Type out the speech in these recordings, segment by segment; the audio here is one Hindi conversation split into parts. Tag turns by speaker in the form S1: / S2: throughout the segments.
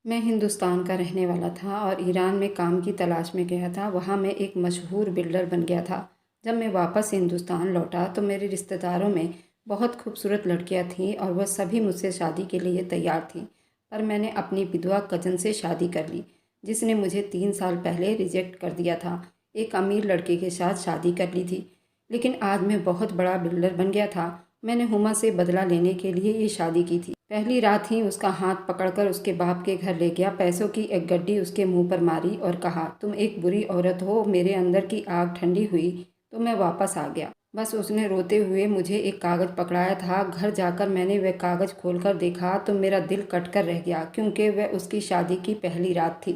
S1: मैं हिंदुस्तान का रहने वाला था और ईरान में काम की तलाश में गया था। वहाँ मैं एक मशहूर बिल्डर बन गया था। जब मैं वापस हिंदुस्तान लौटा तो मेरे रिश्तेदारों में बहुत खूबसूरत लड़कियाँ थीं और वह सभी मुझसे शादी के लिए तैयार थीं। पर मैंने अपनी विधवा कज़न से शादी कर ली, जिसने मुझे 3 साल पहले रिजेक्ट कर दिया था। एक अमीर लड़के के साथ शादी कर ली थी, लेकिन आज मैं बहुत बड़ा बिल्डर बन गया था। मैंने हुमा से बदला लेने के लिए ये शादी की थी। पहली रात ही उसका हाथ पकड़कर उसके बाप के घर ले गया, पैसों की एक गड्डी उसके मुंह पर मारी और कहा, तुम एक बुरी औरत हो। मेरे अंदर की आग ठंडी हुई तो मैं वापस आ गया। बस उसने रोते हुए मुझे एक कागज़ पकड़ाया था। घर जाकर मैंने वह कागज़ खोलकर देखा तो मेरा दिल कटकर रह गया, क्योंकि वह उसकी शादी की पहली रात थी।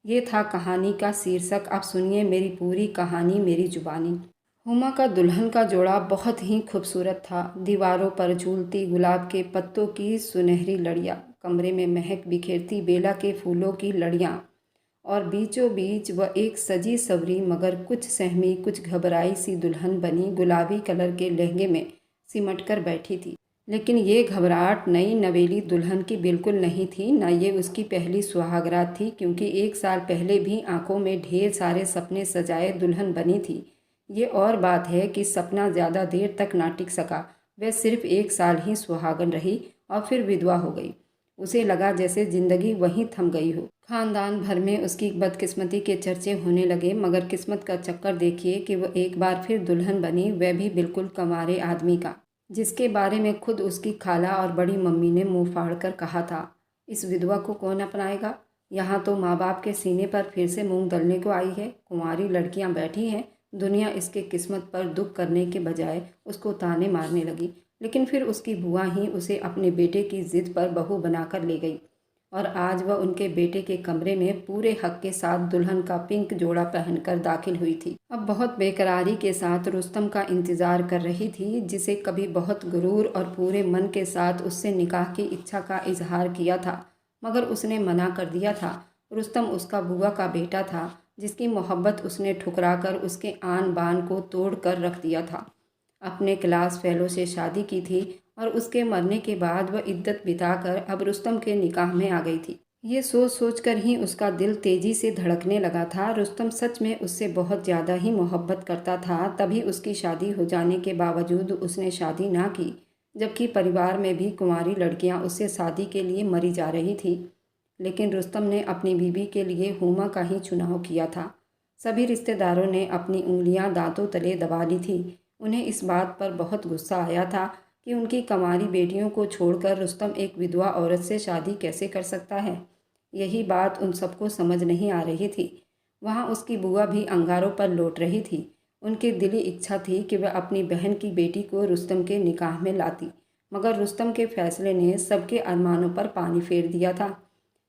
S1: ये था कहानी का शीर्षक। अब सुनिए मेरी पूरी कहानी मेरी जुबानी। हुमा का दुल्हन का जोड़ा बहुत ही खूबसूरत था। दीवारों पर झूलती गुलाब के पत्तों की सुनहरी लड़ियाँ, कमरे में महक बिखेरती बेला के फूलों की लड़ियाँ, और बीचों बीच वह एक सजी सवरी मगर कुछ सहमी कुछ घबराई सी दुल्हन बनी गुलाबी कलर के लहंगे में सिमट कर बैठी थी। लेकिन ये घबराहट नई नवेली दुल्हन की बिल्कुल नहीं थी, न ये उसकी पहली सुहागरात थी, क्योंकि 1 साल पहले भी आंखों में ढेर सारे सपने सजाए दुल्हन बनी थी। ये और बात है कि सपना ज़्यादा देर तक ना टिक सका। वह सिर्फ 1 साल ही सुहागन रही और फिर विधवा हो गई। उसे लगा जैसे जिंदगी वहीं थम गई हो। खानदान भर में उसकी बदकिस्मती के चर्चे होने लगे, मगर किस्मत का चक्कर देखिए कि वह एक बार फिर दुल्हन बनी, वह भी बिल्कुल कंवारे आदमी का, जिसके बारे में खुद उसकी खाला और बड़ी मम्मी ने मुंह फाड़ कर कहा था, इस विधवा को कौन अपनाएगा। यहाँ तो माँ बाप के सीने पर फिर से मूंग दलने को आई है। कुंवारी लड़कियाँ बैठी हैं। दुनिया इसके किस्मत पर दुख करने के बजाय उसको ताने मारने लगी। लेकिन फिर उसकी बुआ ही उसे अपने बेटे की जिद पर बहू बनाकर ले गई, और आज वह उनके बेटे के कमरे में पूरे हक के साथ दुल्हन का पिंक जोड़ा पहनकर दाखिल हुई थी। अब बहुत बेकरारी के साथ रुस्तम का इंतजार कर रही थी, जिसे कभी बहुत गुरूर और पूरे मन के साथ उससे निकाह की इच्छा का इजहार किया था, मगर उसने मना कर दिया था। रुस्तम उसका बुआ का बेटा था, जिसकी मोहब्बत उसने ठुकराकर उसके आन बान को तोड़ कर रख दिया था। अपने क्लास फेलो से शादी की थी और उसके मरने के बाद वह इद्दत बिताकर अब रुस्तम के निकाह में आ गई थी। ये सोच सोच कर ही उसका दिल तेजी से धड़कने लगा था। रुस्तम सच में उससे बहुत ज़्यादा ही मोहब्बत करता था, तभी उसकी शादी हो जाने के बावजूद उसने शादी ना की, जबकि परिवार में भी कुंवारी लड़कियां उससे शादी के लिए मरी जा रही थी। लेकिन रुस्तम ने अपनी बीवी के लिए हुमा का ही चुनाव किया था। सभी रिश्तेदारों ने अपनी उंगलियां दांतों तले दबा ली थी। उन्हें इस बात पर बहुत गुस्सा आया था कि उनकी कंवारी बेटियों को छोड़कर रुस्तम एक विधवा औरत से शादी कैसे कर सकता है। यही बात उन सबको समझ नहीं आ रही थी। वहाँ उसकी बुआ भी अंगारों पर लौट रही थी। उनकी दिली इच्छा थी कि वह अपनी बहन की बेटी को रुस्तम के निकाह में लाती, मगर रुस्तम के फैसले ने सबके अरमानों पर पानी फेर दिया था।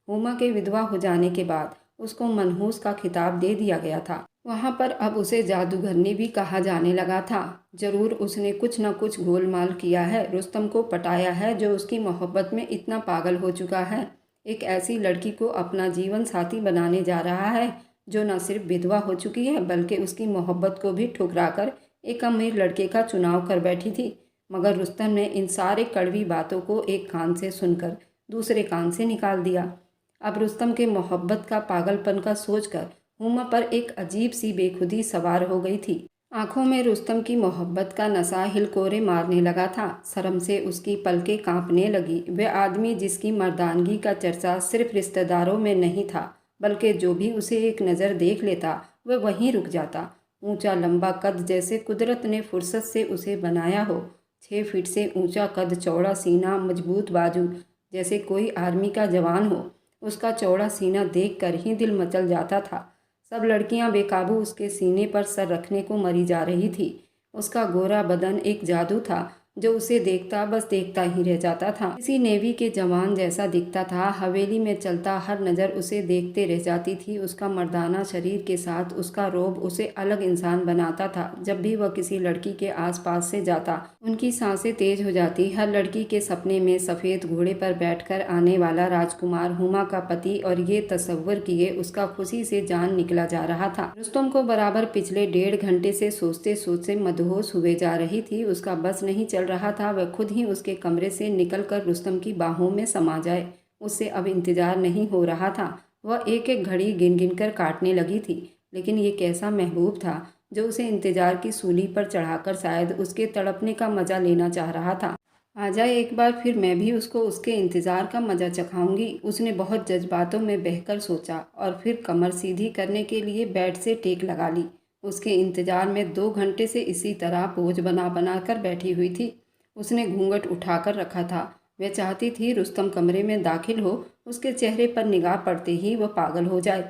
S1: हुमा के विधवा हो जाने के बाद उसको मनहूस का खिताब दे दिया गया था। वहाँ पर अब उसे जादूगरनी भी कहा जाने लगा था। जरूर उसने कुछ न कुछ गोलमाल किया है, रुस्तम को पटाया है, जो उसकी मोहब्बत में इतना पागल हो चुका है। एक ऐसी लड़की को अपना जीवन साथी बनाने जा रहा है, जो न सिर्फ विधवा हो चुकी है बल्कि उसकी मोहब्बत को भी ठुकराकर एक अमीर लड़के का चुनाव कर बैठी थी। मगर रुस्तम ने इन सारे कड़वी बातों को एक कान से सुनकर दूसरे कान से निकाल दिया। अब रुस्तम के मोहब्बत का पागलपन का सोचकर हुमा पर एक अजीब सी बेखुदी सवार हो गई थी। आंखों में रुस्तम की मोहब्बत का नशा हिलकोरे मारने लगा था। शर्म से उसकी पलकें कांपने लगी। वह आदमी जिसकी मर्दानगी का चर्चा सिर्फ रिश्तेदारों में नहीं था, बल्कि जो भी उसे एक नज़र देख लेता वह वहीं रुक जाता। ऊंचा लंबा कद, जैसे कुदरत ने फुर्सत से उसे बनाया हो। 6 फीट से ऊंचा कद, चौड़ा सीना, मजबूत बाजू, जैसे कोई आर्मी का जवान हो। उसका चौड़ा सीना देखकर ही दिल मचल जाता था। सब लड़कियां बेकाबू उसके सीने पर सर रखने को मरी जा रही थी। उसका गोरा बदन एक जादू था, जो उसे देखता बस देखता ही रह जाता था। किसी नेवी के जवान जैसा दिखता था। हवेली में चलता हर नज़र उसे देखते रह जाती थी। उसका मर्दाना शरीर के साथ उसका रोब उसे अलग इंसान बनाता था। जब भी वह किसी लड़की के आसपास से जाता, उनकी सांसें तेज हो जाती। हर लड़की के सपने में सफ़ेद घोड़े पर बैठकर आने वाला राजकुमार हुमा का पति, और ये तस्वर किए उसका खुशी से जान निकला जा रहा था। रुस्तम को बराबर पिछले 1.5 घंटे से सोचते सोचते मदहोश हुए जा रही थी। उसका बस नहीं चल रहा था वह खुद ही उसके कमरे से निकलकर रुस्तम की बाहों में समा जाए। उससे अब इंतज़ार नहीं हो रहा था। वह एक एक घड़ी गिन गिन कर काटने लगी थी, लेकिन ये कैसा महबूब था जो उसे इंतज़ार की सूली पर चढ़ाकर शायद उसके तड़पने का मज़ा लेना चाह रहा था। आ जाए एक बार, फिर मैं भी उसको उसके इंतज़ार का मज़ा चखाऊंगी। उसने बहुत जज्बातों में बहकर सोचा और फिर कमर सीधी करने के लिए बेड से टेक लगा ली। उसके इंतज़ार में 2 घंटे से इसी तरह बोझ बना बना कर बैठी हुई थी। उसने घूंघट उठाकर रखा था। वह चाहती थी रुस्तम कमरे में दाखिल हो, उसके चेहरे पर निगाह पड़ते ही वह पागल हो जाए,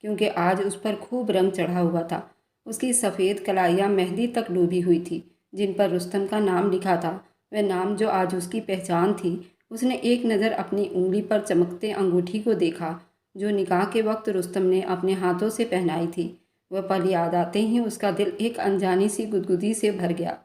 S1: क्योंकि आज उस पर खूब रंग चढ़ा हुआ था। उसकी सफ़ेद कलाइयाँ मेहंदी तक डूबी हुई थी, जिन पर रुस्तम का नाम लिखा था। वह नाम जो आज उसकी पहचान थी। उसने एक नज़र अपनी उंगली पर चमकते अंगूठी को देखा, जो निकाह के वक्त रुस्तम ने अपने हाथों से पहनाई थी। वह पल याद आते ही उसका दिल एक अनजानी सी गुदगुदी से भर गया।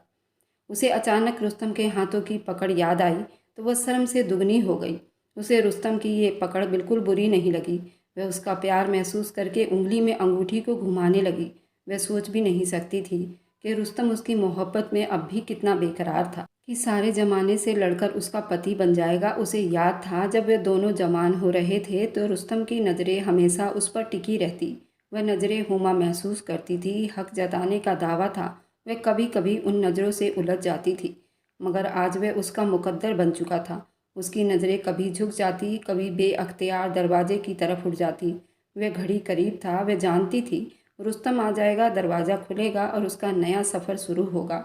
S1: उसे अचानक रुस्तम के हाथों की पकड़ याद आई तो वह शर्म से दुगनी हो गई। उसे रुस्तम की ये पकड़ बिल्कुल बुरी नहीं लगी। वह उसका प्यार महसूस करके उंगली में अंगूठी को घुमाने लगी। वह सोच भी नहीं सकती थी कि रुस्तम उसकी मोहब्बत में अब भी कितना बेकरार था, कि सारे ज़माने से लड़कर उसका पति बन जाएगा। उसे याद था जब वे दोनों जवान हो रहे थे तो रुस्तम की नज़रें हमेशा उस पर टिकी रहती। वह नज़रें हुमा महसूस करती थी, हक जताने का दावा था। वह कभी कभी उन नज़रों से उलझ जाती थी, मगर आज वह उसका मुकद्दर बन चुका था। उसकी नज़रें कभी झुक जाती, कभी बेअख्तियार दरवाजे की तरफ उठ जाती। वह घड़ी करीब था। वह जानती थी रुस्तम आ जाएगा, दरवाज़ा खुलेगा और उसका नया सफ़र शुरू होगा।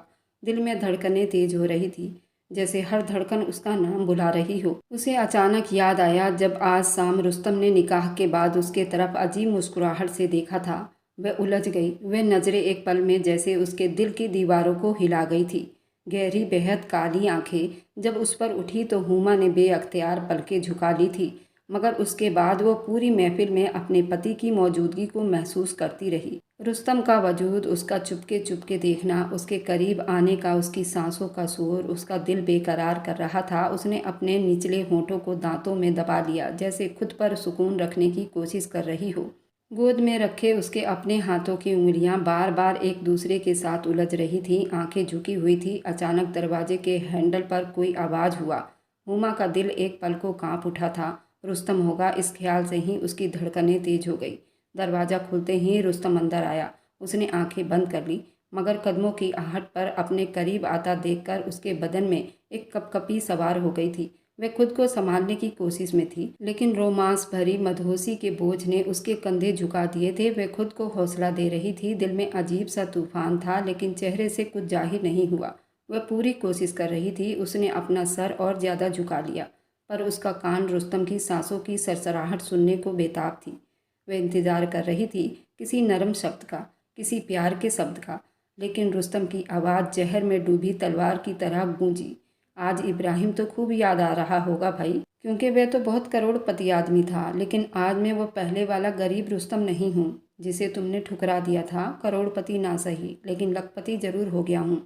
S1: दिल में धड़कनें तेज हो रही थी, जैसे हर धड़कन उसका नाम बुला रही हो। उसे अचानक याद आया जब आज शाम रुस्तम ने निकाह के बाद उसके तरफ अजीब मुस्कुराहट से देखा था। वह उलझ गई। वह नज़रें एक पल में जैसे उसके दिल की दीवारों को हिला गई थी। गहरी बेहद काली आंखें जब उस पर उठी तो हुमा ने बेअख्तियार पलकें झुका ली थी, मगर उसके बाद वो पूरी महफिल में अपने पति की मौजूदगी को महसूस करती रही। रुस्तम का वजूद, उसका चुपके चुपके देखना, उसके करीब आने का उसकी सांसों का शोर उसका दिल बेकरार कर रहा था। उसने अपने निचले होंठों को दांतों में दबा लिया, जैसे खुद पर सुकून रखने की कोशिश कर रही हो। गोद में रखे उसके अपने हाथों की उंगलियां बार बार एक दूसरे के साथ उलझ रही थीं, आंखें झुकी हुई थी। अचानक दरवाजे के हैंडल पर कोई आवाज़ हुआ। हुमा का दिल एक पल को कांप उठा था। रुस्तम होगा, इस ख्याल से ही उसकी धड़कनें तेज हो गई। दरवाज़ा खुलते ही रुस्तम अंदर आया। उसने आंखें बंद कर ली, मगर कदमों की आहट पर अपने करीब आता देखकर उसके बदन में एक कपकपी सवार हो गई थी। वह खुद को संभालने की कोशिश में थी, लेकिन रोमांस भरी मदहोशी के बोझ ने उसके कंधे झुका दिए थे। वह खुद को हौसला दे रही थी। दिल में अजीब सा तूफान था, लेकिन चेहरे से कुछ जाहिर नहीं हुआ। वह पूरी कोशिश कर रही थी। उसने अपना सर और ज़्यादा झुका लिया, पर उसका कान रुस्तम की सांसों की सरसराहट सुनने को बेताब थी। वह इंतज़ार कर रही थी किसी नरम शब्द का, किसी प्यार के शब्द का, लेकिन रुस्तम की आवाज़ जहर में डूबी तलवार की तरह गूंजी। आज इब्राहिम तो खूब याद आ रहा होगा भाई, क्योंकि वह तो बहुत करोड़पति आदमी था, लेकिन आज मैं वो पहले वाला गरीब रुस्तम नहीं हूँ जिसे तुमने ठुकरा दिया था। करोड़पति ना सही, लेकिन लखपति जरूर हो गया हूँ।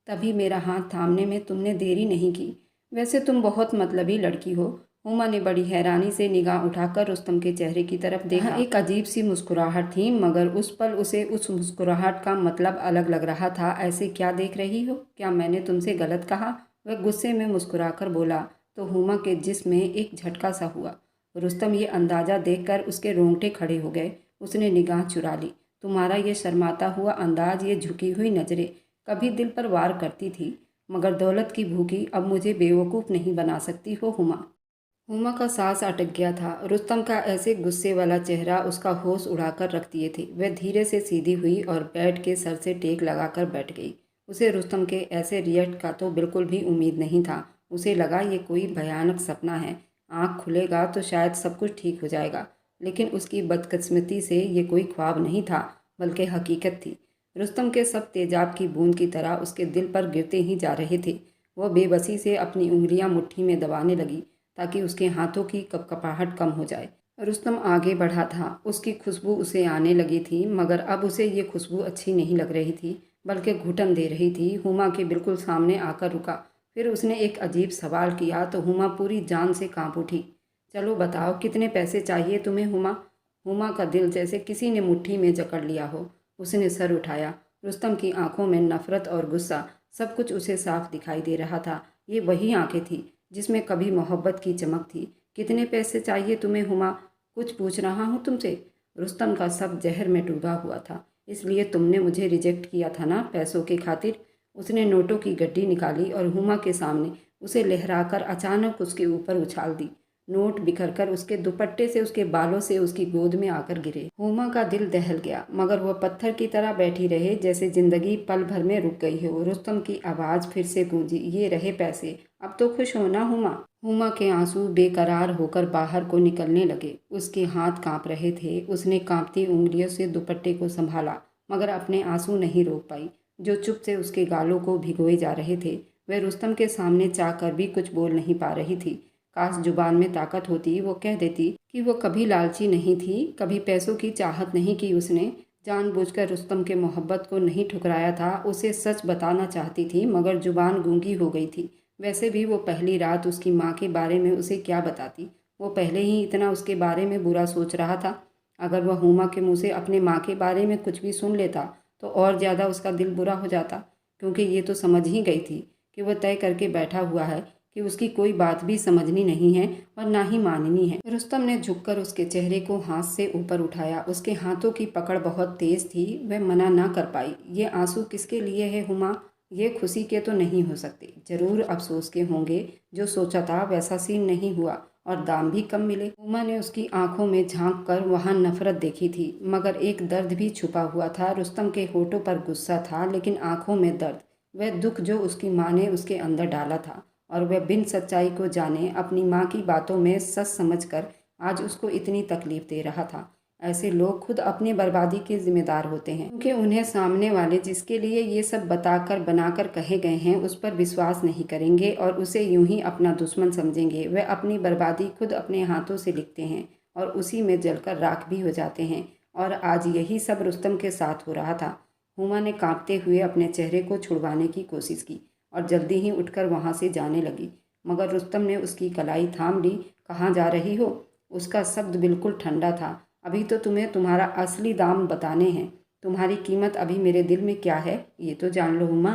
S1: तभी मेरा हाथ थामने में तुमने देरी नहीं की। वैसे तुम बहुत मतलबी लड़की हो। हुमा ने बड़ी हैरानी से निगाह उठाकर रुस्तम के चेहरे की तरफ देखा। एक अजीब सी मुस्कुराहट थी, मगर उस पल उसे उस मुस्कुराहट का मतलब अलग लग रहा था। ऐसे क्या देख रही हो? क्या मैंने तुमसे गलत कहा? वह गुस्से में मुस्कुराकर बोला तो हुमा के जिस्म में एक झटका सा हुआ। रुस्तम ये अंदाज़ा देखकर उसके रोंगटे खड़े हो गए। उसने निगाह चुरा ली। तुम्हारा ये शर्माता हुआ अंदाज, ये झुकी हुई नज़रें कभी दिल पर वार करती थी, मगर दौलत की भूखी अब मुझे बेवकूफ़ नहीं बना सकती हो हुमा। हुमा का सांस अटक गया था। रुस्तम का ऐसे गुस्से वाला चेहरा उसका होश उड़ाकर रख दिए थे। वह धीरे से सीधी हुई और बैठ के सर से टेक लगाकर बैठ गई। उसे रुस्तम के ऐसे रिएक्ट का तो बिल्कुल भी उम्मीद नहीं था। उसे लगा ये कोई भयानक सपना है, आँख खुलेगा तो शायद सब कुछ ठीक हो जाएगा, लेकिन उसकी बदकिस्मती से ये कोई ख्वाब नहीं था, बल्कि हकीकत थी। रुस्तम के सब तेजाब की बूंद की तरह उसके दिल पर गिरते ही जा रहे थे। वह बेबसी से अपनी उंगलियां मुट्ठी में दबाने लगी ताकि उसके हाथों की कपकपाहट कम हो जाए। रुस्तम आगे बढ़ा था। उसकी खुशबू उसे आने लगी थी, मगर अब उसे ये खुशबू अच्छी नहीं लग रही थी, बल्कि घुटन दे रही थी। हुमा के बिल्कुल सामने आकर रुका। फिर उसने एक अजीब सवाल किया तो हुमा पूरी जान से कांप उठी। चलो बताओ, कितने पैसे चाहिए तुम्हें हुमा? हुमा का दिल जैसे किसी ने मुट्ठी में जकड़ लिया हो। उसने सर उठाया। रुस्तम की आंखों में नफरत और गुस्सा, सब कुछ उसे साफ दिखाई दे रहा था। ये वही आंखें थी जिसमें कभी मोहब्बत की चमक थी। कितने पैसे चाहिए तुम्हें हुमा? कुछ पूछ रहा हूँ तुमसे। रुस्तम का सब जहर में डूबा हुआ था। इसलिए तुमने मुझे रिजेक्ट किया था ना, पैसों की खातिर? उसने नोटों की गड्डी निकाली और हुमा के सामने उसे लहराकर अचानक उसके ऊपर उछाल दी। नोट बिखरकर उसके दुपट्टे से, उसके बालों से उसकी गोद में आकर गिरे। हुमा का दिल दहल गया, मगर वह पत्थर की तरह बैठी रहे, जैसे जिंदगी पल भर में रुक गई हो। रुस्तम की आवाज़ फिर से गूंजी, ये रहे पैसे, अब तो खुश हो ना हुमा? हुमा के आंसू बेकरार होकर बाहर को निकलने लगे। उसके हाथ कांप रहे थे। उसने कांपती उंगलियों से दुपट्टे को संभाला, मगर अपने आंसू नहीं रोक पाई, जो चुप से उसके गालों को भिगोए जा रहे थे। वह रुस्तम के सामने चाहकर भी कुछ बोल नहीं पा रही थी। काश जुबान में ताकत होती, वो कह देती कि वो कभी लालची नहीं थी, कभी पैसों की चाहत नहीं की उसने। जानबूझकर रुस्तम के मोहब्बत को नहीं ठुकराया था, उसे सच बताना चाहती थी, मगर जुबान गूंगी हो गई थी। वैसे भी वो पहली रात उसकी माँ के बारे में उसे क्या बताती? वो पहले ही इतना उसके बारे में बुरा सोच रहा था। अगर वह हुमा के मुँह से अपने माँ के बारे में कुछ भी सुन लेता तो और ज़्यादा उसका दिल बुरा हो जाता, क्योंकि ये तो समझ ही गई थी कि वह तय करके बैठा हुआ है कि उसकी कोई बात भी समझनी नहीं है और ना ही माननी है। रुस्तम ने झुककर उसके चेहरे को हाथ से ऊपर उठाया। उसके हाथों की पकड़ बहुत तेज थी, वह मना ना कर पाई। ये आंसू किसके लिए है हुमा? ये खुशी के तो नहीं हो सकते, जरूर अफसोस के होंगे। जो सोचा था वैसा सीन नहीं हुआ और दाम भी कम मिले। हुमा ने उसकी आंखों में झांक कर वहाँ नफरत देखी थी, मगर एक दर्द भी छुपा हुआ था। रुस्तम के होठों पर गुस्सा था, लेकिन आंखों में दर्द, वह दुख जो उसकी माँ ने उसके अंदर डाला था, और वह बिन सच्चाई को जाने अपनी माँ की बातों में सच समझकर आज उसको इतनी तकलीफ दे रहा था। ऐसे लोग खुद अपनी बर्बादी के जिम्मेदार होते हैं, क्योंकि उन्हें सामने वाले जिसके लिए ये सब बताकर बनाकर कहे गए हैं उस पर विश्वास नहीं करेंगे और उसे यूं ही अपना दुश्मन समझेंगे। वे अपनी बर्बादी खुद अपने हाथों से लिखते हैं और उसी में जलकर राख भी हो जाते हैं। और आज यही सब रुस्तम के साथ हो रहा था। हुमा ने कांपते हुए अपने चेहरे को छुड़वाने की कोशिश की और जल्दी ही उठकर वहाँ से जाने लगी, मगर रुस्तम ने उसकी कलाई थाम ली। कहाँ जा रही हो? उसका शब्द बिल्कुल ठंडा था। अभी तो तुम्हें तुम्हारा असली दाम बताने हैं। तुम्हारी कीमत अभी मेरे दिल में क्या है ये तो जान लो हुमा।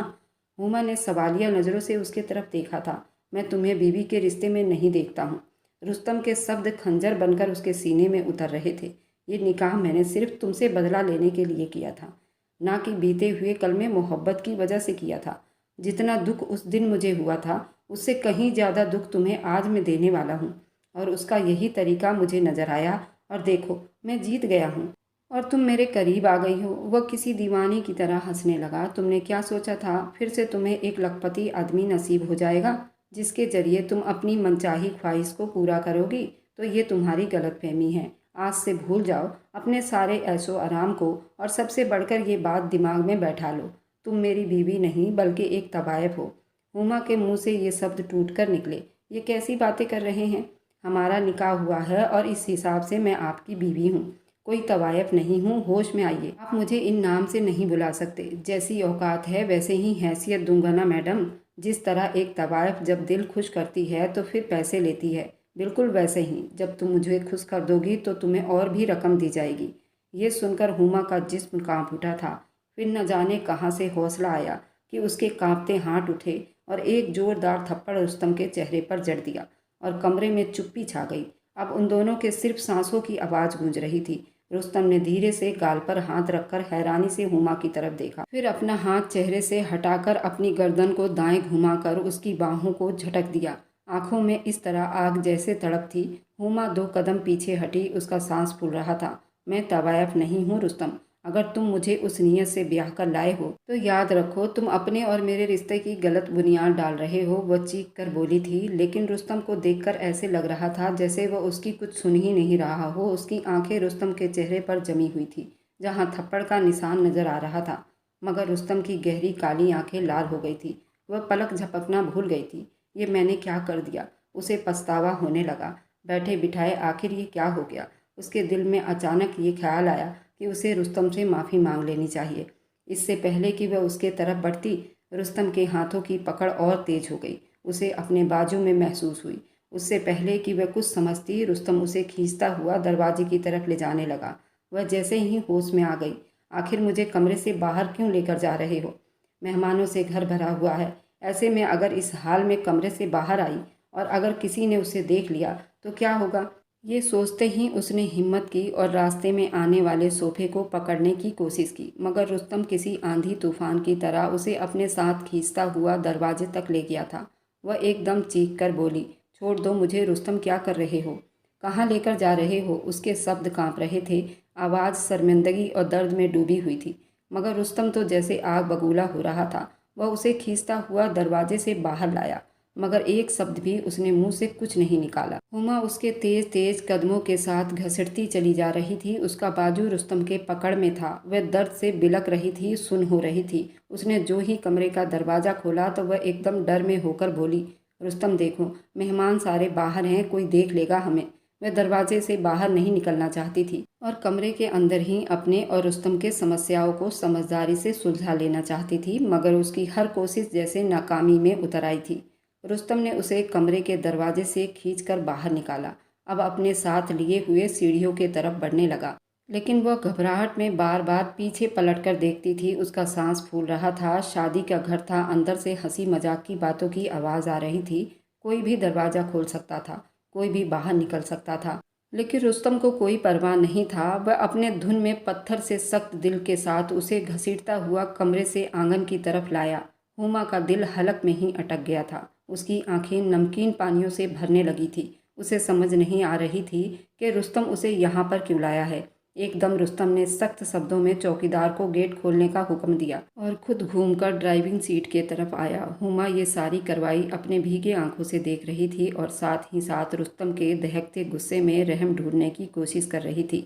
S1: हुमा ने सवालिया नज़रों से उसके तरफ देखा था। मैं तुम्हें बीवी के रिश्ते में नहीं देखता हूँ। रुस्तम के शब्द खंजर बनकर उसके सीने में उतर रहे थे। ये निकाह मैंने सिर्फ तुमसे बदला लेने के लिए किया था, ना कि बीते हुए कल में मोहब्बत की वजह से किया था। जितना दुख उस दिन मुझे हुआ था, उससे कहीं ज़्यादा दुख तुम्हें आज मैं देने वाला हूँ। और उसका यही तरीका मुझे नज़र आया, और देखो मैं जीत गया हूँ और तुम मेरे करीब आ गई हो। वह किसी दीवानी की तरह हंसने लगा। तुमने क्या सोचा था फिर से तुम्हें एक लखपति आदमी नसीब हो जाएगा जिसके जरिए तुम अपनी मनचाही ख्वाहिश को पूरा करोगी? तो ये तुम्हारी गलतफहमी है। आज से भूल जाओ अपने सारे ऐशो आराम को, और सबसे बढ़कर ये बात दिमाग में बैठा लो, तुम मेरी बीवी नहीं बल्कि एक तवायफ हो। हुमा के मुंह से ये शब्द टूट कर निकले। ये कैसी बातें कर रहे हैं? हमारा निकाह हुआ है और इस हिसाब से मैं आपकी बीवी हूँ, कोई तवायफ नहीं हूँ। होश में आइए। आप मुझे इन नाम से नहीं बुला सकते। जैसी औकात है वैसे ही हैसियत दूंगा ना मैडम। जिस तरह एक तवायफ जब दिल खुश करती है तो फिर पैसे लेती है, बिल्कुल वैसे ही जब तुम मुझे खुश कर दोगी तो तुम्हें और भी रकम दी जाएगी। ये सुनकर हुमा का जिस्म कांप उठा था। फिर न जाने कहाँ से हौसला आया कि उसके कांपते हाथ उठे और एक जोरदार थप्पड़ रुस्तम के चेहरे पर जड़ दिया और कमरे में चुप्पी छा गई। अब उन दोनों के सिर्फ सांसों की आवाज़ गूंज रही थी। रुस्तम ने धीरे से गाल पर हाथ रखकर हैरानी से हुमा की तरफ देखा, फिर अपना हाथ चेहरे से हटाकर अपनी गर्दन को दाएं घुमाकर उसकी बाहों को झटक दिया। आंखों में इस तरह आग जैसे तड़प थी। हुमा 2 कदम पीछे हटी, उसका सांस फूल रहा था। मैं तवायफ नहीं हूँ रुस्तम। अगर तुम मुझे उस नीयत से ब्याह कर लाए हो तो याद रखो तुम अपने और मेरे रिश्ते की गलत बुनियाद डाल रहे हो। वह चीख कर बोली थी, लेकिन रुस्तम को देखकर ऐसे लग रहा था जैसे वह उसकी कुछ सुन ही नहीं रहा हो। उसकी आंखें रुस्तम के चेहरे पर जमी हुई थी, जहाँ थप्पड़ का निशान नजर आ रहा था, मगर रुस्तम की गहरी काली आंखें लाल हो गई थी। वह पलक झपकना भूल गई थी। ये मैंने क्या कर दिया? उसे पछतावा होने लगा। बैठे बिठाए आखिर ये क्या हो गया? उसके दिल में अचानक ये ख्याल आया कि उसे रुस्तम से माफ़ी मांग लेनी चाहिए। इससे पहले कि वह उसके तरफ बढ़ती, रुस्तम के हाथों की पकड़ और तेज हो गई। उसे अपने बाजू में महसूस हुई। उससे पहले कि वह कुछ समझती, रुस्तम उसे खींचता हुआ दरवाजे की तरफ ले जाने लगा। वह जैसे ही होश में आ गई, आखिर मुझे कमरे से बाहर क्यों लेकर जा रहे हो? मेहमानों से घर भरा हुआ है। ऐसे में अगर इस हाल में कमरे से बाहर आई और अगर किसी ने उसे देख लिया तो क्या होगा। ये सोचते ही उसने हिम्मत की और रास्ते में आने वाले सोफे को पकड़ने की कोशिश की, मगर रुस्तम किसी आंधी तूफान की तरह उसे अपने साथ खींचता हुआ दरवाजे तक ले गया था। वह एकदम चीख कर बोली, छोड़ दो मुझे रुस्तम, क्या कर रहे हो, कहाँ लेकर जा रहे हो। उसके शब्द कांप रहे थे, आवाज़ शर्मिंदगी और दर्द में डूबी हुई थी, मगर रुस्तम तो जैसे आग बबूला हो रहा था। वह उसे खींचता हुआ दरवाजे से बाहर लाया, मगर एक शब्द भी उसने मुंह से कुछ नहीं निकाला। हुमा उसके तेज तेज कदमों के साथ घसीटती चली जा रही थी। उसका बाजू रुस्तम के पकड़ में था। वह दर्द से बिलक रही थी, सुन्न हो रही थी। उसने जो ही कमरे का दरवाज़ा खोला तो वह एकदम डर में होकर बोली, रुस्तम देखो, मेहमान सारे बाहर हैं, कोई देख लेगा हमें। वह दरवाजे से बाहर नहीं निकलना चाहती थी और कमरे के अंदर ही अपने और रुस्तम के समस्याओं को समझदारी से सुलझा लेना चाहती थी, मगर उसकी हर कोशिश जैसे नाकामी में उतर आई थी। रुस्तम ने उसे कमरे के दरवाजे से खींचकर बाहर निकाला। अब अपने साथ लिए हुए सीढ़ियों के तरफ बढ़ने लगा, लेकिन वह घबराहट में बार बार पीछे पलटकर देखती थी। उसका सांस फूल रहा था। शादी का घर था, अंदर से हंसी मजाक की बातों की आवाज़ आ रही थी। कोई भी दरवाज़ा खोल सकता था, कोई भी बाहर निकल सकता था, लेकिन रुस्तम को कोई परवाह नहीं था। वह अपने धुन में पत्थर से सख्त दिल के साथ उसे घसीटता हुआ कमरे से आंगन की तरफ लाया। हुमा का दिल हलक में ही अटक गया था। उसकी आंखें नमकीन पानियों से भरने लगी थी। उसे समझ नहीं आ रही थी कि रुस्तम उसे यहाँ पर क्यों लाया है। एकदम रुस्तम ने सख्त शब्दों में चौकीदार को गेट खोलने का हुक्म दिया और खुद घूमकर ड्राइविंग सीट के तरफ आया। हुमा ये सारी कार्रवाई अपने भीगे आंखों से देख रही थी और साथ ही साथ रुस्तम के दहकते गुस्से में रहम ढूंढने की कोशिश कर रही थी।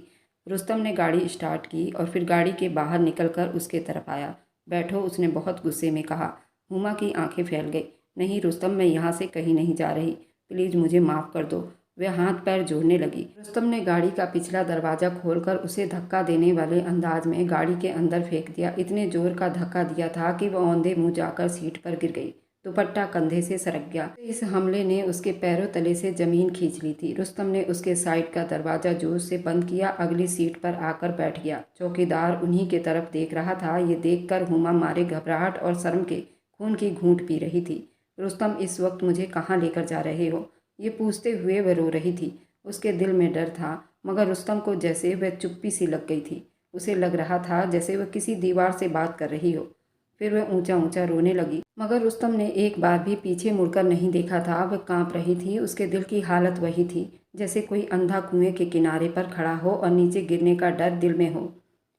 S1: रुस्तम ने गाड़ी स्टार्ट की और फिर गाड़ी के बाहर निकलकर उसके तरफ आया। बैठो, उसने बहुत गुस्से में कहा। हुमा की आंखें फैल गई। नहीं रुस्तम, मैं यहाँ से कहीं नहीं जा रही, प्लीज़ मुझे माफ़ कर दो। वह हाथ पैर जोड़ने लगी। रुस्तम ने गाड़ी का पिछला दरवाज़ा खोलकर उसे धक्का देने वाले अंदाज में गाड़ी के अंदर फेंक दिया। इतने जोर का धक्का दिया था कि वह औंधे मुंह जाकर सीट पर गिर गई। दुपट्टा कंधे से सरक गया। इस हमले ने उसके पैरों तले से जमीन खींच ली थी। रुस्तम ने उसके साइड का दरवाज़ा जोर से बंद किया, अगली सीट पर आकर बैठ गया। चौकीदार उन्हीं के तरफ देख रहा था। ये देखकर हुमा मारे घबराहट और शर्म के खून की घूंट पी रही थी। रुस्तम, इस वक्त मुझे कहाँ लेकर जा रहे हो, ये पूछते हुए वह रो रही थी। उसके दिल में डर था, मगर रुस्तम को जैसे वह चुप्पी सी लग गई थी। उसे लग रहा था जैसे वह किसी दीवार से बात कर रही हो। फिर वह ऊंचा ऊंचा रोने लगी, मगर रुस्तम ने एक बार भी पीछे मुड़कर नहीं देखा था। वह कांप रही थी। उसके दिल की हालत वही थी जैसे कोई अंधा कुएं के किनारे पर खड़ा हो और नीचे गिरने का डर दिल में हो।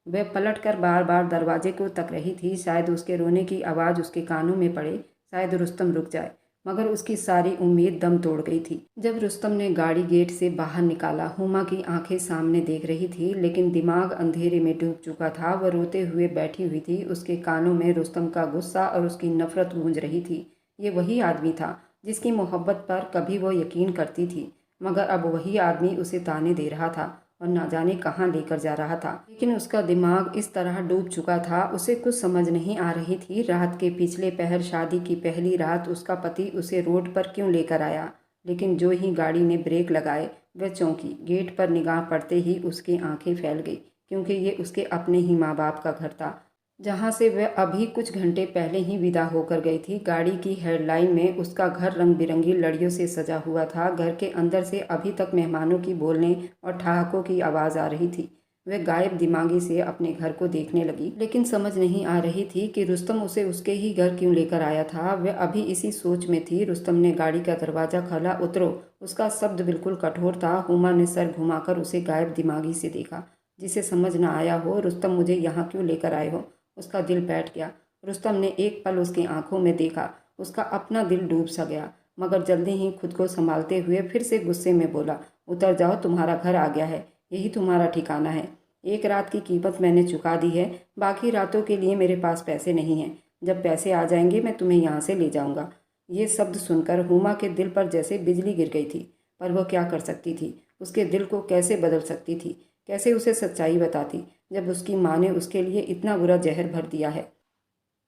S1: वह पलटकर बार बार दरवाजे को तक रही थी। शायद उसके रोने की आवाज़ उसके कानों में पड़े, शायद रुस्तम रुक जाए, मगर उसकी सारी उम्मीद दम तोड़ गई थी। जब रुस्तम ने गाड़ी गेट से बाहर निकाला, हुमा की आंखें सामने देख रही थी, लेकिन दिमाग अंधेरे में डूब चुका था। वह रोते हुए बैठी हुई थी। उसके कानों में रुस्तम का गुस्सा और उसकी नफरत गूंज रही थी। ये वही आदमी था जिसकी मोहब्बत पर कभी वो यकीन करती थी, मगर अब वही आदमी उसे ताने दे रहा था और ना जाने कहाँ लेकर जा रहा था। लेकिन उसका दिमाग इस तरह डूब चुका था, उसे कुछ समझ नहीं आ रही थी। रात के पिछले पहर, शादी की पहली रात, उसका पति उसे रोड पर क्यों लेकर आया। लेकिन जो ही गाड़ी ने ब्रेक लगाए वह चौंकी। गेट पर निगाह पड़ते ही उसकी आंखें फैल गई, क्योंकि ये उसके अपने ही माँ बाप का घर था, जहाँ से वह अभी कुछ घंटे पहले ही विदा होकर गई थी। गाड़ी की हेडलाइन में उसका घर रंग बिरंगी लड़ियों से सजा हुआ था। घर के अंदर से अभी तक मेहमानों की बोलने और ठहाकों की आवाज़ आ रही थी। वह गायब दिमागी से अपने घर को देखने लगी, लेकिन समझ नहीं आ रही थी कि रुस्तम उसे उसके ही घर क्यों लेकर आया था। वह अभी इसी सोच में थी। रुस्तम ने गाड़ी का दरवाज़ा खोला। उतरो। उसका शब्द बिल्कुल कठोर था। हुमा ने सर घुमाकर उसे गायब दिमागी से देखा। जिसे समझ न आया हो, रुस्तम मुझे यहाँ क्यों लेकर आए हो। उसका दिल बैठ गया। रुस्तम ने एक पल उसकी आंखों में देखा। उसका अपना दिल डूब सा गया, मगर जल्दी ही खुद को संभालते हुए फिर से गुस्से में बोला, उतर जाओ, तुम्हारा घर आ गया है, यही तुम्हारा ठिकाना है। एक रात की कीमत मैंने चुका दी है, बाकी रातों के लिए मेरे पास पैसे नहीं हैं। जब पैसे आ जाएंगे मैं तुम्हें यहाँ से ले जाऊँगा। ये शब्द सुनकर हुमा के दिल पर जैसे बिजली गिर गई थी। पर वह क्या कर सकती थी। उसके दिल को कैसे बदल सकती थी, कैसे उसे सच्चाई बताती, जब उसकी माँ ने उसके लिए इतना बुरा जहर भर दिया है।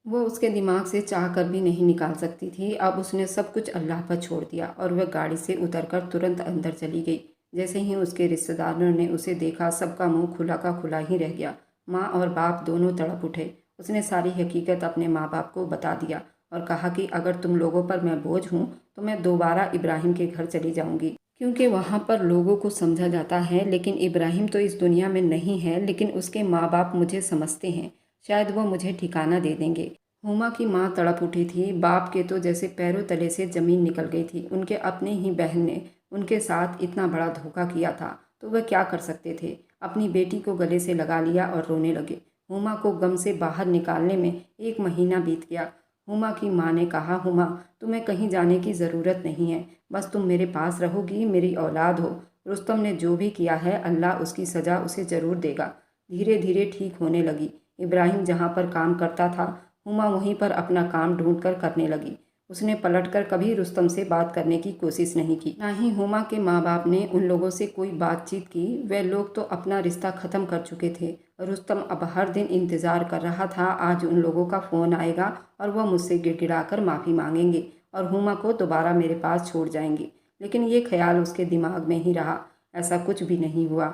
S1: वो उसके दिमाग से चाह कर भी नहीं निकाल सकती थी। अब उसने सब कुछ अल्लाह पर छोड़ दिया और वह गाड़ी से उतरकर तुरंत अंदर चली गई। जैसे ही उसके रिश्तेदारों ने उसे देखा, सबका मुंह खुला का खुला ही रह गया। माँ और बाप दोनों तड़प उठे। उसने सारी हकीकत अपने माँ बाप को बता दिया और कहा कि अगर तुम लोगों पर मैं बोझ हूँ तो मैं दोबारा इब्राहिम के घर चली जाऊँगी, क्योंकि वहाँ पर लोगों को समझा जाता है, लेकिन इब्राहिम तो इस दुनिया में नहीं है, लेकिन उसके माँ बाप मुझे समझते हैं। शायद वो मुझे ठिकाना दे देंगे। हुमा की माँ तड़प उठी थी। बाप के तो जैसे पैरों तले से ज़मीन निकल गई थी। उनके अपने ही बहन ने उनके साथ इतना बड़ा धोखा किया था, तो वह क्या कर सकते थे। अपनी बेटी को गले से लगा लिया और रोने लगे। हुमा को गम से बाहर निकालने में 1 महीना बीत गया। हुमा की माँ ने कहा, हुमा, तुम्हें कहीं जाने की ज़रूरत नहीं है, बस तुम मेरे पास रहोगी, मेरी औलाद हो। रुस्तम ने जो भी किया है, अल्लाह उसकी सज़ा उसे ज़रूर देगा। धीरे धीरे ठीक होने लगी। इब्राहिम जहाँ पर काम करता था, हुमा वहीं पर अपना काम ढूंढकर करने लगी। उसने पलटकर कभी रुस्तम से बात करने की कोशिश नहीं की। ना ही हुमा के माँ बाप ने उन लोगों से कोई बातचीत की। वे लोग तो अपना रिश्ता ख़त्म कर चुके थे। रुस्तम अब हर दिन इंतज़ार कर रहा था, आज उन लोगों का फ़ोन आएगा और वह मुझसे गिड़गिड़ाकर माफ़ी मांगेंगे और हुमा को दोबारा मेरे पास छोड़ जाएंगे। लेकिन ये ख्याल उसके दिमाग में ही रहा। ऐसा कुछ भी नहीं हुआ।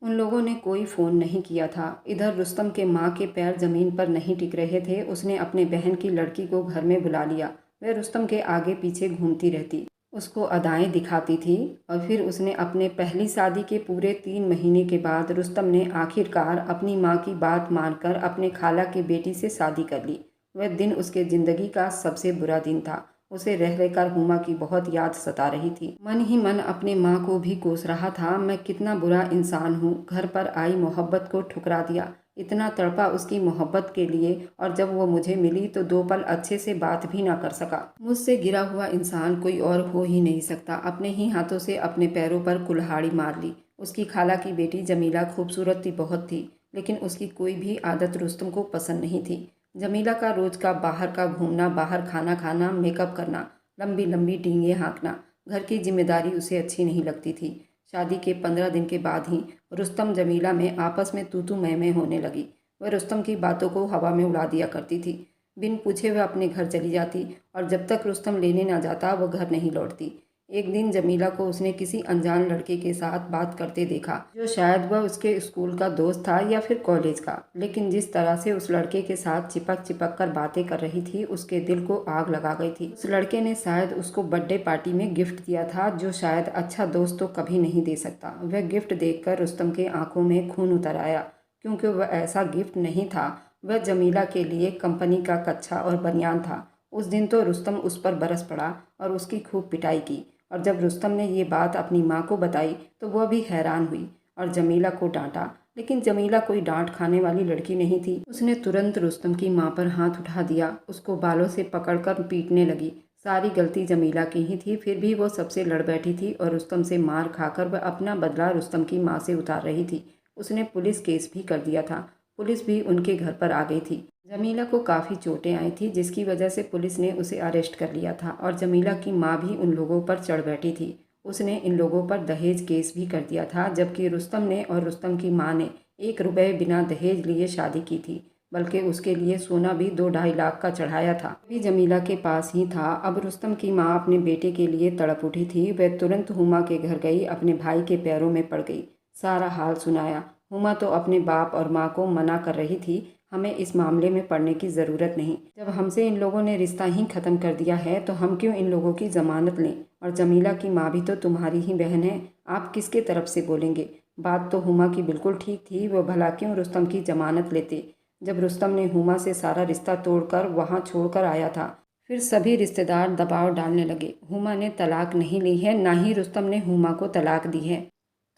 S1: उन लोगों ने कोई फ़ोन नहीं किया था। इधर रुस्तम के माँ के पैर ज़मीन पर नहीं टिक रहे थे। उसने अपने बहन की लड़की को घर में बुला लिया। वह रुस्तम के आगे पीछे घूमती रहती, उसको अदाएं दिखाती थी। और फिर उसने अपने पहली शादी के पूरे 3 महीने के बाद रुस्तम ने आखिरकार अपनी माँ की बात मानकर अपने खाला की बेटी से शादी कर ली। वह दिन उसके ज़िंदगी का सबसे बुरा दिन था। उसे रह रहकर हुमा की बहुत याद सता रही थी। मन ही मन अपने माँ को भी कोस रहा था, मैं कितना बुरा इंसान हूँ, घर पर आई मोहब्बत को ठुकरा दिया। इतना तड़पा उसकी मोहब्बत के लिए, और जब वो मुझे मिली तो 2 पल अच्छे से बात भी ना कर सका। मुझसे गिरा हुआ इंसान कोई और हो ही नहीं सकता। अपने ही हाथों से अपने पैरों पर कुल्हाड़ी मार ली। उसकी खाला की बेटी जमीला खूबसूरत थी, बहुत थी, लेकिन उसकी कोई भी आदत रुस्तम को पसंद नहीं थी। जमीला का रोज का बाहर का घूमना, बाहर खाना खाना, मेकअप करना, लंबी लंबी डींगे हाँकना, घर की जिम्मेदारी उसे अच्छी नहीं लगती थी। शादी के 15 दिन के बाद ही रुस्तम जमीला में आपस में तू तू मैं होने लगी। वह रुस्तम की बातों को हवा में उड़ा दिया करती थी। बिन पूछे वह अपने घर चली जाती, और जब तक रुस्तम लेने ना जाता वह घर नहीं लौटती। एक दिन जमीला को उसने किसी अनजान लड़के के साथ बात करते देखा, जो शायद वह उसके स्कूल का दोस्त था या फिर कॉलेज का। लेकिन जिस तरह से उस लड़के के साथ चिपक चिपक कर बातें कर रही थी, उसके दिल को आग लगा गई थी। उस लड़के ने शायद उसको बर्थडे पार्टी में गिफ्ट दिया था, जो शायद अच्छा दोस्त तो कभी नहीं दे सकता। वह गिफ्ट देखकर रुस्तम के आंखों में खून उतर आया, क्योंकि वह ऐसा गिफ्ट नहीं था। वह जमीला के लिए कंपनी का कच्छा और बनियान था। उस दिन तो रुस्तम उस पर बरस पड़ा और उसकी खूब पिटाई की। और जब रुस्तम ने ये बात अपनी माँ को बताई तो वह भी हैरान हुई और जमीला को डांटा। लेकिन जमीला कोई डांट खाने वाली लड़की नहीं थी। उसने तुरंत रुस्तम की माँ पर हाथ उठा दिया, उसको बालों से पकड़कर पीटने लगी। सारी गलती जमीला की ही थी, फिर भी वो सबसे लड़ बैठी थी और रुस्तम से मार खाकर वह अपना बदला रुस्तम की माँ से उतार रही थी। उसने पुलिस केस भी कर दिया था। पुलिस भी उनके घर पर आ गई थी। जमीला को काफ़ी चोटें आई थी, जिसकी वजह से पुलिस ने उसे अरेस्ट कर लिया था, और जमीला की माँ भी उन लोगों पर चढ़ बैठी थी। उसने इन लोगों पर दहेज केस भी कर दिया था, जबकि रुस्तम ने और रुस्तम की माँ ने 1 रुपये बिना दहेज लिए शादी की थी, बल्कि उसके लिए सोना भी 2-2.5 लाख का चढ़ाया था। भी जमीला के पास ही था। अब रुस्तम की माँ अपने बेटे के लिए तड़प उठी थी। वह तुरंत हुमा के घर गई, अपने भाई के पैरों में पड़ गई, सारा हाल सुनाया। हुमा तो अपने बाप और माँ को मना कर रही थी, हमें इस मामले में पड़ने की ज़रूरत नहीं। जब हमसे इन लोगों ने रिश्ता ही ख़त्म कर दिया है तो हम क्यों इन लोगों की ज़मानत लें। और जमीला की माँ भी तो तुम्हारी ही बहन है, आप किसके तरफ से बोलेंगे। बात तो हुमा की बिल्कुल ठीक थी, वो भला क्यों रुस्तम की ज़मानत लेते। जब रुस्तम ने हुमा से सारा रिश्ता तोड़कर वहाँ छोड़कर आया था, फिर सभी रिश्तेदार दबाव डालने लगे। हुमा ने तलाक नहीं ली है, ना ही रुस्तम ने हुमा को तलाक दी है।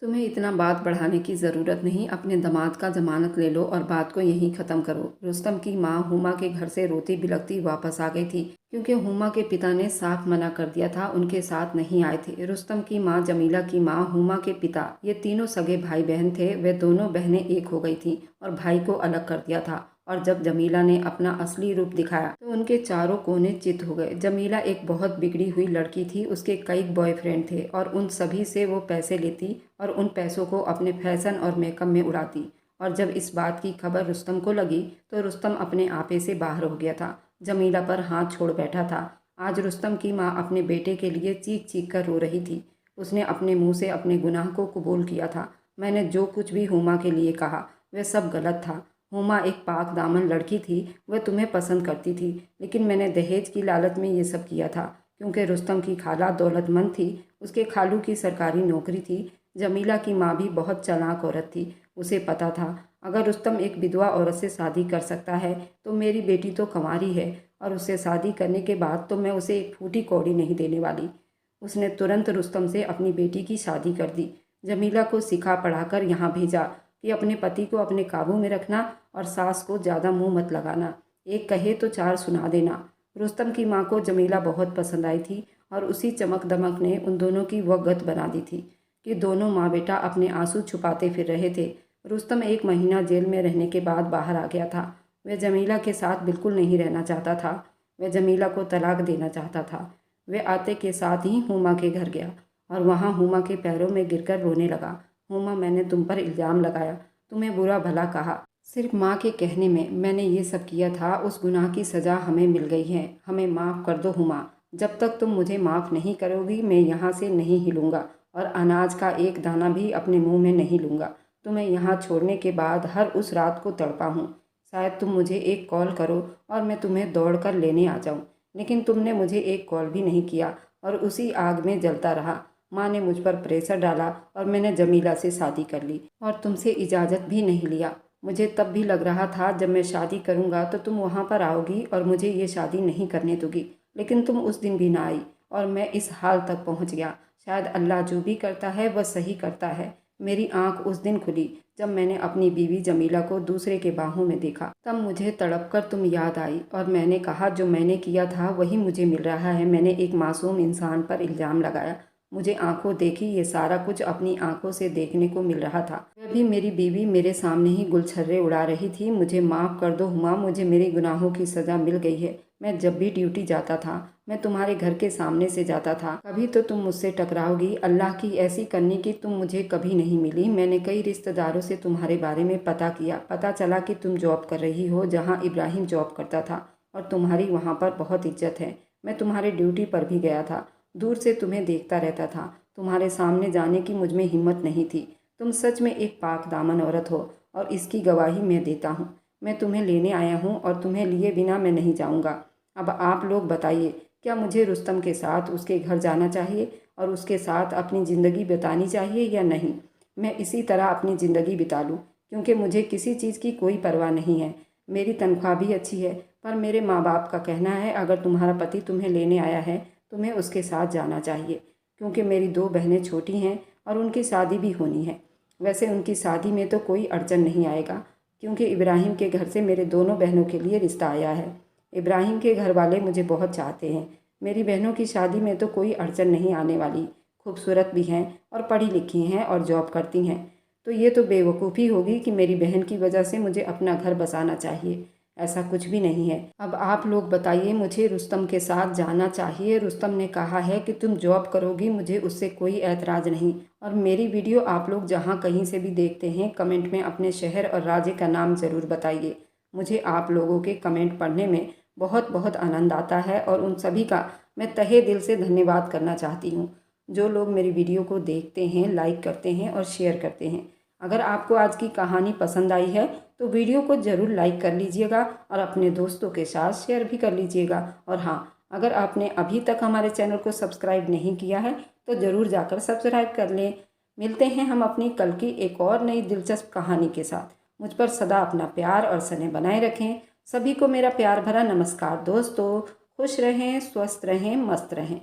S1: तुम्हें इतना बात बढ़ाने की ज़रूरत नहीं। अपने दामाद का ज़मानत ले लो और बात को यहीं ख़त्म करो। रुस्तम की माँ हुमा के घर से रोती बिलखती वापस आ गई थी, क्योंकि हुमा के पिता ने साफ मना कर दिया था, उनके साथ नहीं आए थे। रुस्तम की माँ, जमीला की माँ, हुमा के पिता, ये तीनों सगे भाई बहन थे। वे दोनों बहनें एक हो गई थीं और भाई को अलग कर दिया था। और जब जमीला ने अपना असली रूप दिखाया तो उनके चारों कोने चित हो गए। जमीला एक बहुत बिगड़ी हुई लड़की थी। उसके कई बॉयफ्रेंड थे और उन सभी से वो पैसे लेती और उन पैसों को अपने फैशन और मेकअप में उड़ाती। और जब इस बात की खबर रुस्तम को लगी तो रुस्तम अपने आपे से बाहर हो गया था, जमीला पर हाथ छोड़ बैठा था। आज रुस्तम की माँ अपने बेटे के लिए चीख चीख कर रो रही थी। उसने अपने मुंह से अपने गुनाह को कबूल किया था। मैंने जो कुछ भी हुमा के लिए कहा वह सब गलत था। हुमा एक पाक दामन लड़की थी, वह तुम्हें पसंद करती थी, लेकिन मैंने दहेज की लालच में ये सब किया था, क्योंकि रुस्तम की खाला दौलतमंद थी, उसके खालू की सरकारी नौकरी थी। जमीला की माँ भी बहुत चालाक औरत थी। उसे पता था अगर रुस्तम एक विधवा औरत से शादी कर सकता है तो मेरी बेटी तो कंवारी है और उससे शादी करने के बाद तो मैं उसे एक फूटी कौड़ी नहीं देने वाली। उसने तुरंत रुस्तम से अपनी बेटी की शादी कर दी। जमीला को सिखा पढ़ाकर यहाँ भेजा कि अपने पति को अपने काबू में रखना और सास को ज़्यादा मुंह मत लगाना, एक कहे तो चार सुना देना। रुस्तम की माँ को जमीला बहुत पसंद आई थी और उसी चमक दमक ने उन दोनों की वह गत बना दी थी कि दोनों माँ बेटा अपने आंसू छुपाते फिर रहे थे। रुस्तम 1 महीना जेल में रहने के बाद बाहर आ गया था। वह जमीला के साथ बिल्कुल नहीं रहना चाहता था। वह जमीला को तलाक देना चाहता था। वह आते के साथ ही हुमा के घर गया और वहाँ हुमा के पैरों में गिरकर रोने लगा। हुमा, मैंने तुम पर इल्ज़ाम लगाया, तुम्हें बुरा भला कहा, सिर्फ माँ के कहने में मैंने ये सब किया था। उस गुनाह की सज़ा हमें मिल गई है, हमें माफ़ कर दो हुमा। जब तक तुम मुझे माफ़ नहीं करोगी मैं यहाँ से नहीं हिलूँगा और अनाज का एक दाना भी अपने मुंह में नहीं लूँगा। तुम्हें यहाँ छोड़ने के बाद हर उस रात को तड़पा हूँ। शायद तुम मुझे एक कॉल करो और मैं तुम्हें दौड़ कर लेने आ जाऊँ, लेकिन तुमने मुझे एक कॉल भी नहीं किया और उसी आग में जलता रहा। माँ ने मुझ पर प्रेशर डाला और मैंने जमीला से शादी कर ली और तुमसे इजाज़त भी नहीं लिया। मुझे तब भी लग रहा था जब मैं शादी करूँगा तो तुम वहाँ पर आओगी और मुझे ये शादी नहीं करने दोगी, लेकिन तुम उस दिन भी ना आई और मैं इस हाल तक पहुँच गया। शायद अल्लाह जो भी करता है वह सही करता है। मेरी आंख उस दिन खुली जब मैंने अपनी बीवी जमीला को दूसरे के बाहों में देखा। तब मुझे तड़प कर तुम याद आई और मैंने कहा जो मैंने किया था वही मुझे मिल रहा है। मैंने एक मासूम इंसान पर इल्ज़ाम लगाया। मुझे आंखों देखी ये सारा कुछ अपनी आंखों से देखने को मिल रहा था। वह भी मेरी बीवी मेरे सामने ही गुलछर्रे उड़ा रही थी। मुझे माफ़ कर दो हुमा, मुझे मेरे गुनाहों की सज़ा मिल गई है। मैं जब भी ड्यूटी जाता था मैं तुम्हारे घर के सामने से जाता था। कभी तो तुम मुझसे टकराओगी। अल्लाह की ऐसी करनी कि तुम मुझे कभी नहीं मिली। मैंने कई रिश्तेदारों से तुम्हारे बारे में पता किया। पता चला कि तुम जॉब कर रही हो जहाँ इब्राहिम जॉब करता था और तुम्हारी वहाँ पर बहुत इज्जत है। मैं तुम्हारे ड्यूटी पर भी गया था। दूर से तुम्हें देखता रहता था। तुम्हारे सामने जाने की मुझ में हिम्मत नहीं थी। तुम सच में एक पाक दामन औरत हो और इसकी गवाही मैं देता हूँ। मैं तुम्हें लेने आया हूँ और तुम्हें लिए बिना मैं नहीं जाऊँगा। अब आप लोग बताइए, क्या मुझे रुस्तम के साथ उसके घर जाना चाहिए और उसके साथ अपनी ज़िंदगी बितानी चाहिए या नहीं? मैं इसी तरह अपनी ज़िंदगी बिता लूँ, क्योंकि मुझे किसी चीज़ की कोई परवाह नहीं है। मेरी तनख्वाह भी अच्छी है, पर मेरे माँ बाप का कहना है अगर तुम्हारा पति तुम्हें लेने आया है तुम्हें उसके साथ जाना चाहिए, क्योंकि मेरी 2 बहनें छोटी हैं और उनकी शादी भी होनी है। वैसे उनकी शादी में तो कोई अड़चन नहीं आएगा, क्योंकि इब्राहिम के घर से मेरे दोनों बहनों के लिए रिश्ता आया है। इब्राहिम के घर वाले मुझे बहुत चाहते हैं। मेरी बहनों की शादी में तो कोई अड़चन नहीं आने वाली। खूबसूरत भी हैं और पढ़ी लिखी हैं और जॉब करती हैं। तो ये तो बेवकूफ़ी होगी कि मेरी बहन की वजह से मुझे अपना घर बसाना चाहिए। ऐसा कुछ भी नहीं है। अब आप लोग बताइए, मुझे रुस्तम के साथ जाना चाहिए। रुस्तम ने कहा है कि तुम जॉब करोगी, मुझे उससे कोई ऐतराज़ नहीं। और मेरी वीडियो आप लोग जहाँ कहीं से भी देखते हैं कमेंट में अपने शहर और राज्य का नाम ज़रूर बताइए। मुझे आप लोगों के कमेंट पढ़ने में बहुत बहुत आनंद आता है और उन सभी का मैं तहे दिल से धन्यवाद करना चाहती हूँ जो लोग मेरी वीडियो को देखते हैं, लाइक करते हैं और शेयर करते हैं। अगर आपको आज की कहानी पसंद आई है तो वीडियो को ज़रूर लाइक कर लीजिएगा और अपने दोस्तों के साथ शेयर भी कर लीजिएगा। और हाँ, अगर आपने अभी तक हमारे चैनल को सब्सक्राइब नहीं किया है तो ज़रूर जाकर सब्सक्राइब कर लें। मिलते हैं हम अपनी कल की एक और नई दिलचस्प कहानी के साथ। मुझ पर सदा अपना प्यार और स्नेह बनाए रखें। सभी को मेरा प्यार भरा नमस्कार दोस्तों। खुश रहें, स्वस्थ रहें, मस्त रहें।